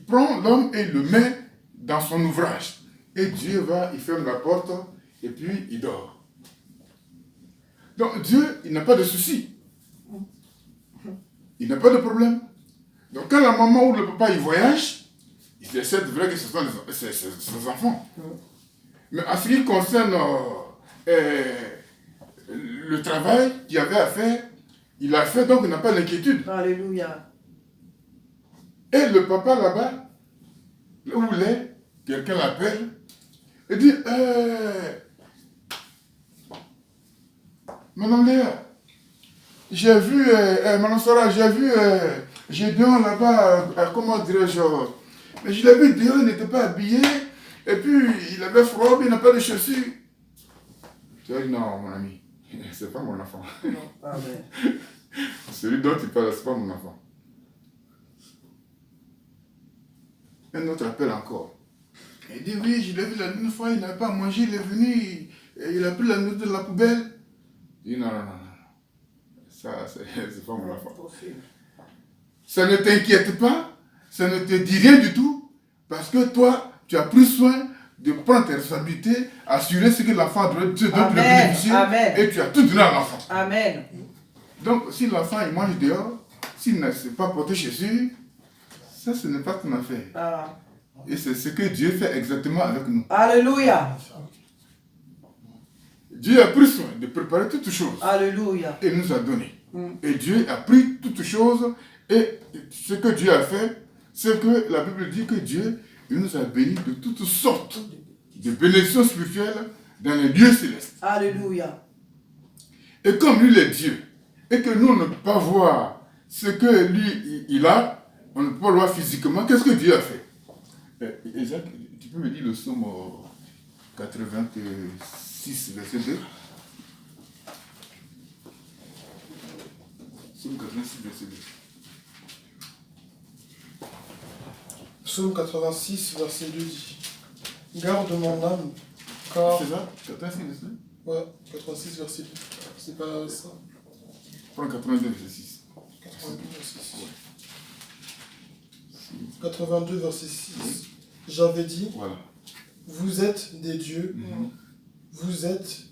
prend l'homme et le met dans son ouvrage. Et Dieu va, il ferme la porte et puis il dort. Donc Dieu, il n'a pas de souci. Il n'a pas de problème. Donc quand la maman ou le papa, il voyage, il essaie de vrai que ce sont ses enfants. Mais en ce qui concerne le travail qu'il avait à faire, il a fait, donc il n'a pas d'inquiétude. Alléluia. Et le papa là-bas, là où il est, quelqu'un l'appelle et dit Madame Léa, j'ai vu, Madame Sarah, j'ai vu Gédéon là-bas, comment dirais-je, mais je l'ai vu dehors, il n'était pas habillé, et puis il avait froid, il n'a pas de chaussures. Tu as dit non, mon ami, c'est pas mon enfant. Non. Amen. Celui dont tu parles, c'est pas mon enfant. Un autre appelle encore. Il dit oui, je l'ai vu la dernière fois, il n'avait pas mangé, il est venu, il a pris la nourriture de la poubelle. Il dit non, ça c'est pas mon enfant. Ça ne t'inquiète pas, ça ne te dit rien du tout, parce que toi, tu as pris soin de prendre tes responsabilités, assurer ce que l'enfant doit bénéficier, et tu as tout donné à l'enfant. Amen. Donc, si l'enfant il mange dehors, s'il ne s'est pas porté chez lui, ça ce n'est pas ton affaire. Ah. Et c'est ce que Dieu fait exactement avec nous. Alléluia. Dieu a pris soin de préparer toutes choses. Alléluia. Et nous a donné. Et Dieu a pris toutes choses. Et ce que Dieu a fait, c'est que la Bible dit que Dieu il nous a bénis de toutes sortes de bénédictions spirituelles dans les lieux célestes. Alléluia. Et comme lui est Dieu, et que nous ne pouvons pas voir ce que lui il a, on ne peut pas le voir physiquement, qu'est-ce que Dieu a fait? Isaac, tu peux me dire le psaume 86, verset 2? Psaume 86, verset 2. Psaume 86, verset 2 dit Garde mon âme, car. C'est ça? 86, verset 2? Ouais, 86, verset 2. C'est pas ça. Prends 82, verset 6. 82, verset 6. 82, verset 6. Oui. J'avais dit voilà. Vous êtes des dieux, vous êtes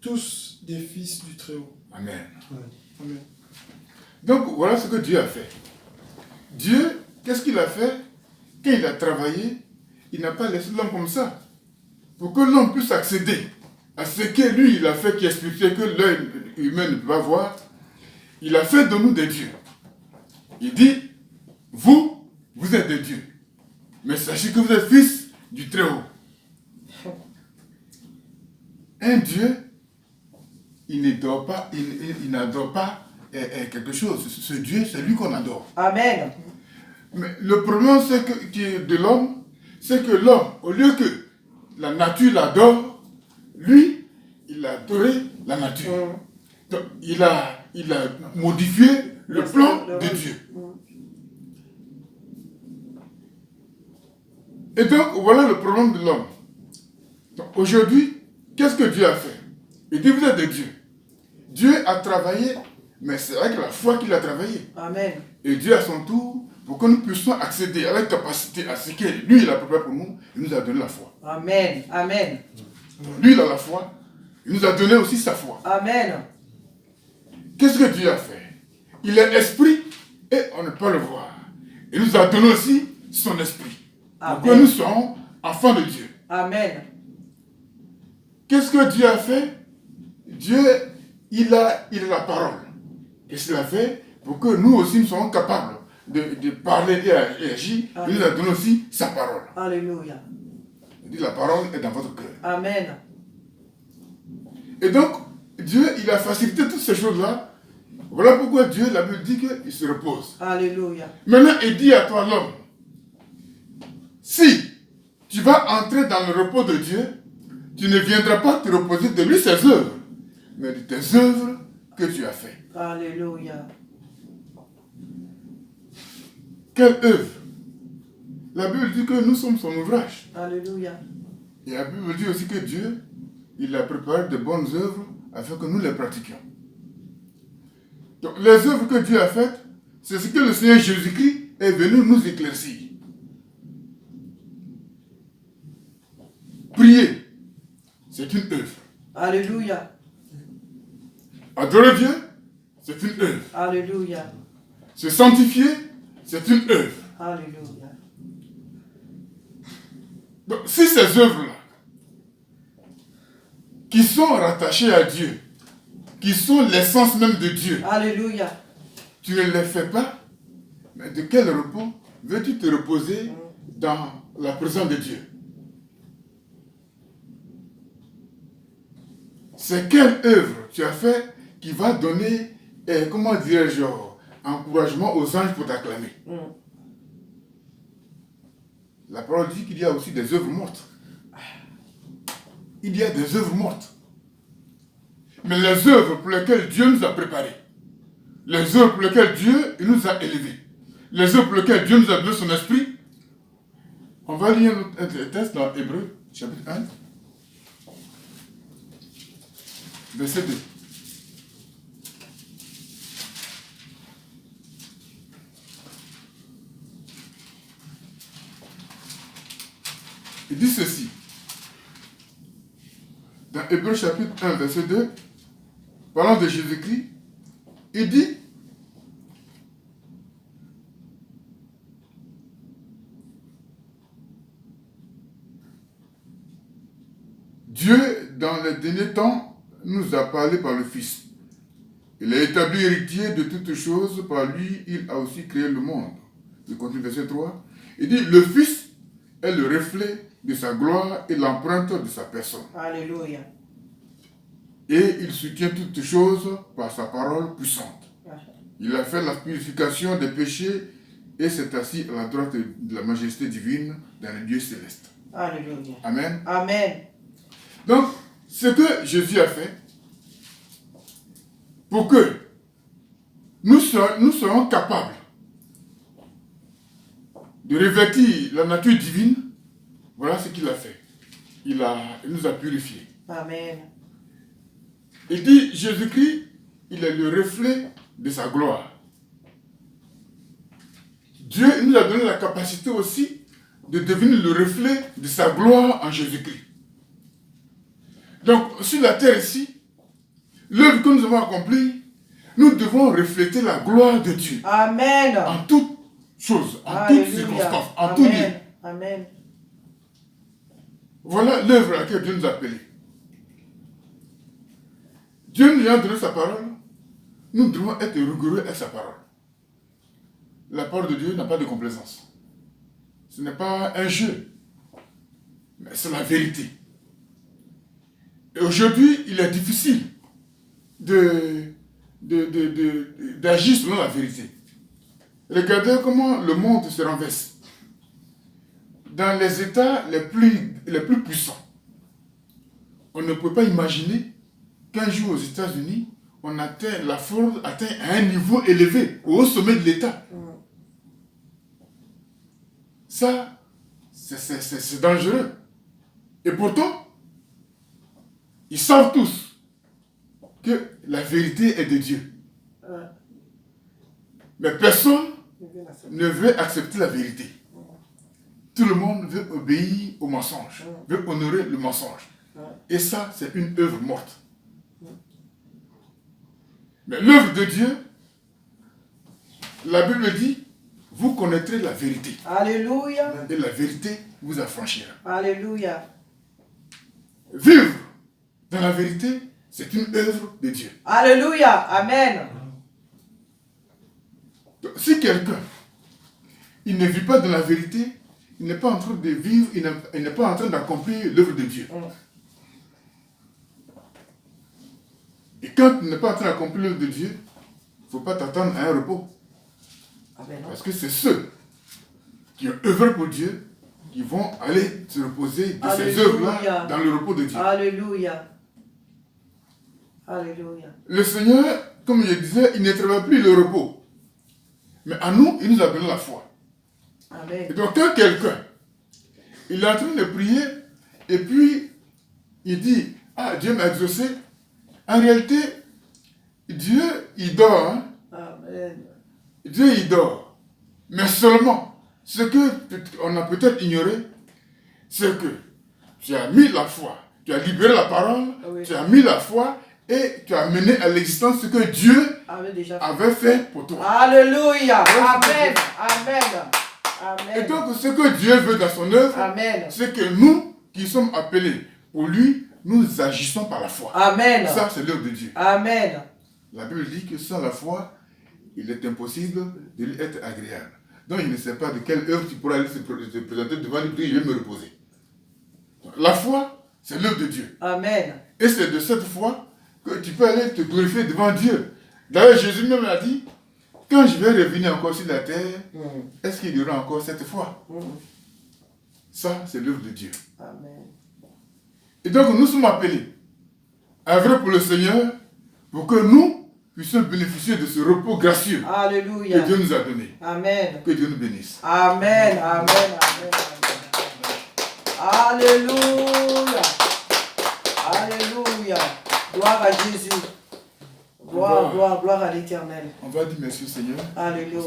tous des fils du Très-Haut. Amen. Amen. Donc voilà ce que Dieu a fait. Dieu, qu'est-ce qu'il a fait? Quand il a travaillé, il n'a pas laissé l'homme comme ça. Pour que l'homme puisse accéder à ce que lui, il a fait, qui expliquait que l'œil humain ne peut pas voir, il a fait de nous des dieux. Il dit, vous êtes des dieux. Mais sachez que vous êtes fils du Très-Haut. Un Dieu, il n'adore pas, il n'adore pas quelque chose. Ce Dieu, c'est lui qu'on adore. Amen. Mais le problème de l'homme, c'est que l'homme, au lieu que la nature l'adore, lui, il a adoré la nature. Donc, il a modifié le plan de Dieu. Et donc, voilà le problème de l'homme. Donc, aujourd'hui, qu'est-ce que Dieu a fait? Il dit, vous êtes des dieux. Dieu a travaillé, mais c'est avec la foi qu'il a travaillé. Amen. Et Dieu, à son tour, pour que nous puissions accéder avec capacité à ce que lui, il a préparé pour nous, il nous a donné la foi. Amen. Amen. Lui, il a la foi. Il nous a donné aussi sa foi. Amen. Qu'est-ce que Dieu a fait? Il est esprit et on ne peut pas le voir. Il nous a donné aussi son esprit. Pour que nous soyons enfants de Dieu. Amen. Qu'est-ce que Dieu a fait? Dieu, il a la parole. Qu'est-ce qu'il a fait? Pour que nous aussi nous soyons capables de parler et agir. Il nous a donné aussi sa parole. Alléluia. Il dit la parole est dans votre cœur. Amen. Et donc, Dieu, il a facilité toutes ces choses-là. Voilà pourquoi Dieu, la Bible dit qu'il se repose. Alléluia. Maintenant, il dit à toi, l'homme, si tu vas entrer dans le repos de Dieu, tu ne viendras pas te reposer de lui ses œuvres, mais de tes œuvres que tu as faites. Alléluia. Quelle œuvre? La Bible dit que nous sommes son ouvrage. Alléluia. Et la Bible dit aussi que Dieu, il a préparé de bonnes œuvres afin que nous les pratiquions. Donc les œuvres que Dieu a faites, c'est ce que le Seigneur Jésus-Christ est venu nous éclaircir. Prier, c'est une œuvre. Alléluia. Adorer Dieu, c'est une œuvre. Alléluia. Se sanctifier, c'est une œuvre. Alléluia. Donc, si ces œuvres-là, qui sont rattachées à Dieu, qui sont l'essence même de Dieu, Alléluia. tu ne les fais pas, mais de quel repos veux-tu te reposer dans la présence de Dieu? C'est quelle œuvre tu as fait qui va donner, comment dirais-je, encouragement aux anges pour t'acclamer? La parole dit qu'il y a aussi des œuvres mortes. Il y a des œuvres mortes. Mais les œuvres pour lesquelles Dieu nous a préparés, les œuvres pour lesquelles Dieu nous a élevés, les œuvres pour lesquelles Dieu nous a donné son esprit, on va lire un texte dans Hébreux, chapitre 1, verset 2. Il dit ceci. Dans Hébreux chapitre 1, verset 2, parlant de Jésus-Christ, il dit, Dieu, dans les derniers temps, nous a parlé par le Fils. Il a établi héritier de toutes choses, par lui, il a aussi créé le monde. Je continue verset 3. Il dit, le Fils est le reflet de sa gloire et l'empreinte de sa personne. Alléluia. Et il soutient toutes choses par sa parole puissante. Il a fait la purification des péchés et s'est assis à la droite de la majesté divine dans les lieux célestes. Alléluia. Amen. Amen. Donc, ce que Jésus a fait, pour que nous serons capables de revêtir la nature divine, voilà ce qu'il a fait. Il nous a purifiés. Amen. Il dit, Jésus-Christ, il est le reflet de sa gloire. Dieu nous a donné la capacité aussi de devenir le reflet de sa gloire en Jésus-Christ. Donc, sur la terre ici, l'œuvre que nous avons accomplie, nous devons refléter la gloire de Dieu. Amen. En toutes choses, en Alléluia. toutes circonstances, en tout lieu. Amen. Amen. Voilà l'œuvre à laquelle Dieu nous a appelés. Dieu nous a donné sa parole, nous devons être rigoureux avec sa parole. La parole de Dieu n'a pas de complaisance. Ce n'est pas un jeu, mais c'est la vérité. Et aujourd'hui, il est difficile d'agir selon la vérité. Regardez comment le monde se renverse. Dans les États les plus puissants, on ne peut pas imaginer qu'un jour aux États-Unis, la fraude atteint à un niveau élevé, au sommet de l'État. Ça, c'est dangereux. Et pourtant, ils savent tous que la vérité est de Dieu. Mais personne ne veut accepter la vérité. Tout le monde veut obéir au mensonge, veut honorer le mensonge. Et ça, c'est une œuvre morte. Mais l'œuvre de Dieu, la Bible dit, vous connaîtrez la vérité. Alléluia. Et la vérité vous affranchira. Alléluia. Vivre dans la vérité, c'est une œuvre de Dieu. Alléluia. Amen. Donc, si quelqu'un, il ne vit pas dans la vérité, il n'est pas en train de vivre, il n'est pas en train d'accomplir l'œuvre de Dieu. Et quand tu n'es pas en train d'accomplir l'œuvre de Dieu, il ne faut pas t'attendre à un repos. Amen. Parce que c'est ceux qui ont œuvré pour Dieu qui vont aller se reposer de ces Alléluia. œuvres-là dans le repos de Dieu. Alléluia. Alléluia. Le Seigneur, comme je disais, il ne travaille plus le repos. Mais à nous, il nous a donné la foi. Amen. Et donc quand quelqu'un, il est en train de prier, et puis il dit, ah, Dieu m'a exaucé. En réalité, Dieu, il dort. Hein? Amen. Dieu, il dort. Mais seulement, ce qu'on a peut-être ignoré, c'est que tu as mis la foi, tu as libéré la parole, Oui. tu as mis la foi et tu as mené à l'existence ce que Dieu Déjà. avait fait pour toi. Alléluia. Ouais, Amen. Amen. Amen. Et donc ce que Dieu veut dans son œuvre, Amen. c'est que nous qui sommes appelés pour lui, nous agissons par la foi. Amen. Ça, c'est l'œuvre de Dieu. Amen. La Bible dit que sans la foi, il est impossible de lui être agréable. Donc il ne sait pas de quelle œuvre tu pourras aller se présenter devant lui et je vais me reposer. La foi, c'est l'œuvre de Dieu. Amen. Et c'est de cette foi que tu peux aller te glorifier devant Dieu. D'ailleurs, Jésus même a dit, quand je vais revenir encore sur la terre, est-ce qu'il y aura encore cette foi? Ça, c'est l'œuvre de Dieu. Amen. Et donc, nous sommes appelés à œuvrer pour le Seigneur pour que nous puissions bénéficier de ce repos gracieux Alléluia. que Dieu nous a donné. Amen. Que Dieu nous bénisse. Amen. Amen. Amen. Alléluia. Alléluia. Gloire à Jésus. Gloire à l'Éternel. On va dire merci au Seigneur. Alléluia.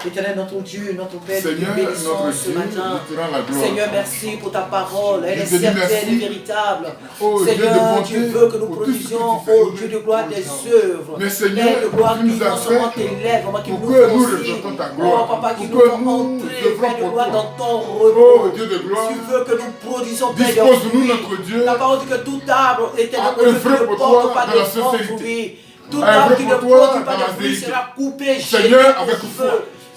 Éternel, notre Dieu, notre Père, Seigneur, nous bénissons notre ce Dieu, matin. nous te rends la gloire. Seigneur, merci pour ta parole. Elle est Je te dis certaine et merci. véritable. Oh, Seigneur, Dieu de bonté, tu veux que nous pour tout ce que tu produisions, fais. oh Dieu de gloire, des œuvres. Mais Seigneur, Père de gloire tu qui nous as non seulement fait t'élèvent, mais qui pour nous que nous font aussi. reflétons ta gloire. Oh Papa, qui Pour nous que font nous entrer, œuvrons Père de pour gloire, toi. dans ton Oh repos. Dieu de gloire, Tu veux que nous produisions, Père, des dispose-nous fruits. notre Dieu La parole dit que tout arbre éternel, à que tu œuvrer ne pour portes toi pas dans de la grands sincérité. fruits. Tout À arbre œuvrer qui ne pour toi porte pas dans de la fruits vérité. sera coupé, Seigneur, jeté au avec feu. foi,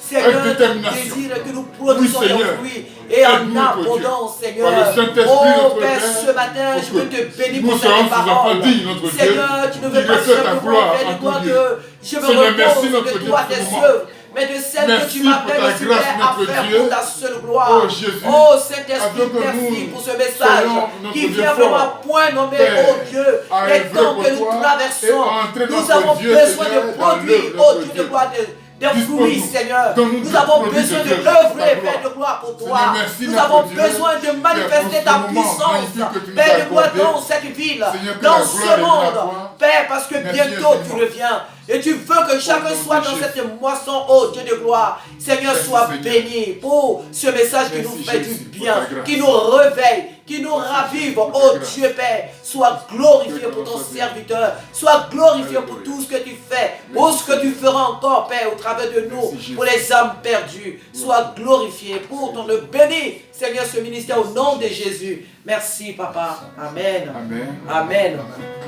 Seigneur, avec détermination. désire que nous produisons Oui, des Seigneur. fruits et en Aide-nous, notre abondance, Dieu. Seigneur. Par le Saint-Esprit, Oh notre Père, Père, ce matin, pour je veux que te bénir nous pour serons cette sous enfants parole. dignes, notre Dieu, Seigneur, tu ne veux qui pas reflète ta simplement gloire faire en de toi tout lieu. que je me Seigneur, merci, repose notre de Dieu, toi pour ce tes moment. œuvres, mais de celle que Merci tu m'appelles pour ta aussi, grâce, Père, à notre faire Dieu. pour ta seule gloire. Oh, Jésus, Oh Saint-Esprit, afin que merci nous pour ce message soyons notre qui Dieu vient fort, vraiment à point nommé, Père, oh Dieu, à les œuvrer temps pour que nous toi traversons. et entrer Nous notre avons Dieu, besoin Seigneur, de dans produire, l'œuvre de oh notre Dieu Dieu. de gloire, des Dispose-nous. fruits, Seigneur. Donne-nous Nous du avons produit besoin de de Dieu, œuvrer, ta Père gloire. de gloire, pour Seigneur, toi. merci, Nous notre avons Dieu, besoin de manifester pour ta ce moment puissance, magnifique que tu nous Père as de gloire, accordé. dans cette ville, Seigneur, que dans la gloire ce revienne à monde. toi. Père, parce que Merci bientôt tu infiniment. reviens. Et tu veux que chacun nom soit de dans Jésus. cette moisson, oh Dieu de gloire. Seigneur, Merci, sois Seigneur. béni pour ce message qui Merci, nous fait Jésus, du pour bien, ta grâce. qui nous réveille, qui nous Merci, ravive. Jésus, pour ta Oh grâce. Dieu Père, sois glorifié Que pour ton ton nom soit béni. serviteur. Sois glorifié pour Alléluia. tout ce que tu fais, pour Merci, ce que tu feras encore, Père, au travers de nous, Merci, Jésus. pour les âmes perdues. Sois glorifié pour ton le béni, Seigneur, ce ministère au nom de Jésus. Merci, Papa. Amen. Amen. Amen.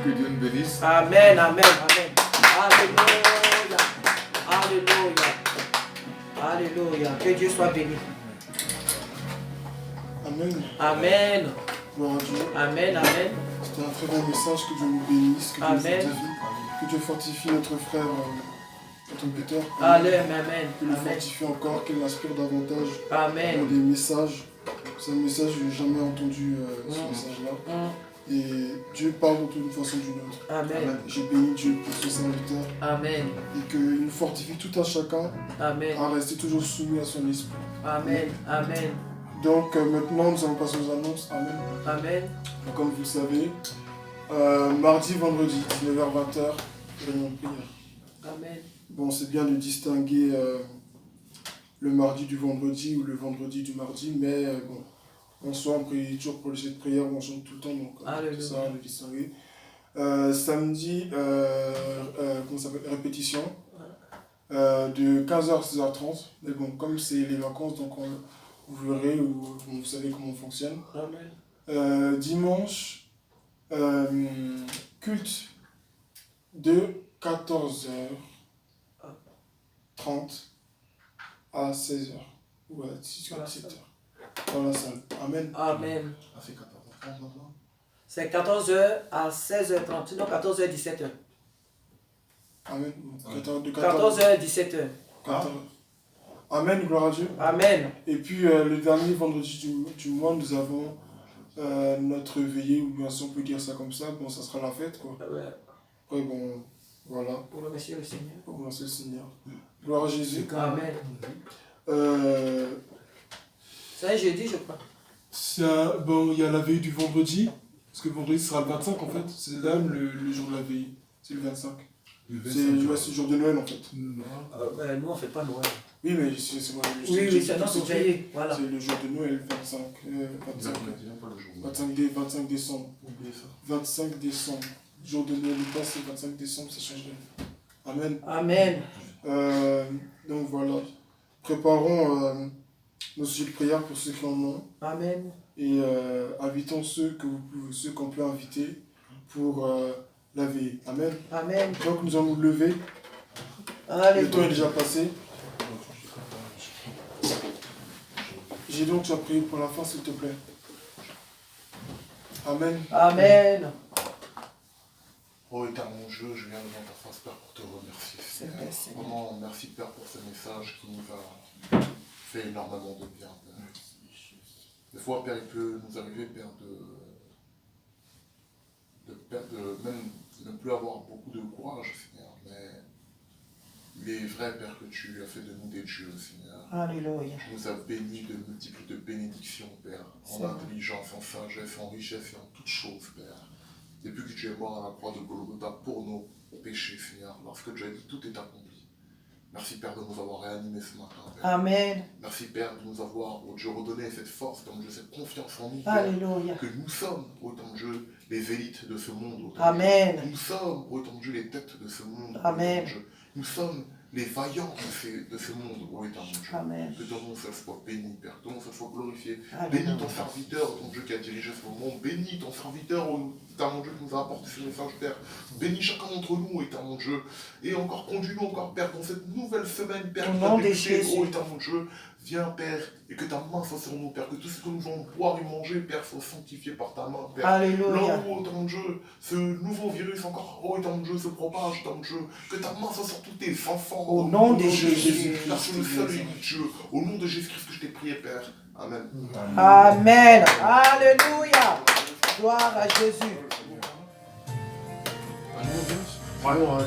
Que Dieu nous bénisse. Amen, amen, amen. Alléluia. Alléluia. Alléluia. Que Dieu soit béni. Amen. Amen. Gloire à Dieu. Amen, amen. C'était un très bon message. Que Dieu nous bénisse. Que Dieu nous Amen. fortifie. Que Dieu fortifie notre frère, notre Peter. Amen, amen. Que le Amen. fortifie encore, qu'il l'inspire davantage pour Amen. des messages. C'est un message que je n'ai jamais entendu, ce message-là. Et Dieu parle d'une façon ou d'une autre. Amen. J'ai béni Dieu pour ce serviteur Amen. et qu'il nous fortifie tout un chacun Amen. à rester toujours soumis à son esprit. Amen. Amen. Donc maintenant, nous allons passer aux annonces. Amen. Amen. Donc, comme vous le savez, mardi, vendredi, 19h-20h, réunion de prière. Amen. Bon, c'est bien de distinguer le mardi du vendredi ou le vendredi du mardi, mais bon, en soi, on prie toujours pour les de prière, on chante tout le temps, donc Alléluia. c'est ça, le distinguer. Samedi, comment ça s'appelle, répétition, de 15h à 16h30, mais bon, comme c'est les vacances, donc vous verrez ou vous savez comment on fonctionne. Amen. Dimanche, culte de 14h30 à 16h ou à 17h dans la salle. Amen. Amen. Ça fait 14h30 maintenant. C'est 14h à 16h30, non 14h, 17h. Amen. 14h, 17h. 14h. Amen, gloire à Dieu. Amen. Et puis le dernier vendredi du mois, nous avons notre veillée, ou bien si on peut dire ça comme ça, bon, ça sera la fête quoi. Ouais. Après, bon, voilà, Pour remercier le Seigneur. pour remercier le Seigneur. Gloire à Jésus. Amen. C'est un jeudi, je crois. Bon, il y a la veille du vendredi, parce que le vendredi sera le 25 en fait, c'est là le jour de la veille, c'est le 25. C'est le jour de Noël en fait. Nous, on ne fait pas Noël. Oui, mais c'est moi. Oui, c'est notre veillée. Voilà. C'est le jour de Noël, 25 décembre. 25 décembre. Jour de Noël, le passé, 25 décembre, ça change rien. Amen. Amen. Donc voilà. Préparons nos sujets de prière pour ceux qui en ont. Amen. Et invitons ceux qu'on peut inviter pour la veille. Amen. Amen. Donc nous allons nous lever. Le temps est déjà passé. J'ai donc à prier pour la fin, s'il te plaît. Amen. Amen. Oh éternel mon Dieu, je viens devant ta face, Père, pour te remercier. Seigneur. Vraiment, merci Père pour ce message qui nous a fait énormément de bien, Père. Des fois, Père, il peut nous arriver, Père, même de ne plus avoir beaucoup de courage, Seigneur. Mais il est vrai, Père, que tu as fait de nous des dieux, Seigneur. Alléluia. Tu nous as bénis de multiples de bénédictions, Père, en intelligence, en sagesse, en richesse et en toutes choses, Père. Depuis que tu es mort à la croix de Golgotha pour nos péchés, Seigneur, lorsque tu as dit tout est accompli. Merci, Père, de nous avoir réanimés ce matin, Père. Amen. Merci, Père, de nous avoir, oh Dieu, redonné cette force, comme Dieu, cette confiance en nous, Père, Alléluia. que nous sommes, autant de Dieu, les élites de ce monde. Amen. Nous sommes, autant de Dieu, les têtes de ce monde. Amen. Nous sommes les vaillants de ce monde, ô éternel Dieu. Amen. Que ton nom soit béni, Père, que ton nom soit glorifié. Alléluia. Bénis ton serviteur, ton Dieu qui a dirigé ce moment. Bénis ton serviteur, ô éternel Dieu, qui nous a apporté ce message, Père. Bénis chacun d'entre nous, éternel Dieu. Et encore, conduis-nous encore, Père, dans cette nouvelle semaine, Père, Au qui nom va de débuter, Jésus. ô éternel Dieu. Viens, Père, et que ta main soit sur nous, Père, que tout ce que nous allons boire et manger, Père, soit sanctifié par ta main, Père. Alléluia. Là où, éternel Dieu, ce nouveau virus encore, oh, éternel Dieu, se propage, éternel Dieu, que ta main soit sur tous tes enfants. Au nom de Jésus. Car c'est le seul et unique Dieu. Au nom de Jésus-Christ que je t'ai prié, Père. Amen. Amen. Alléluia. Gloire à Jésus. Ouais.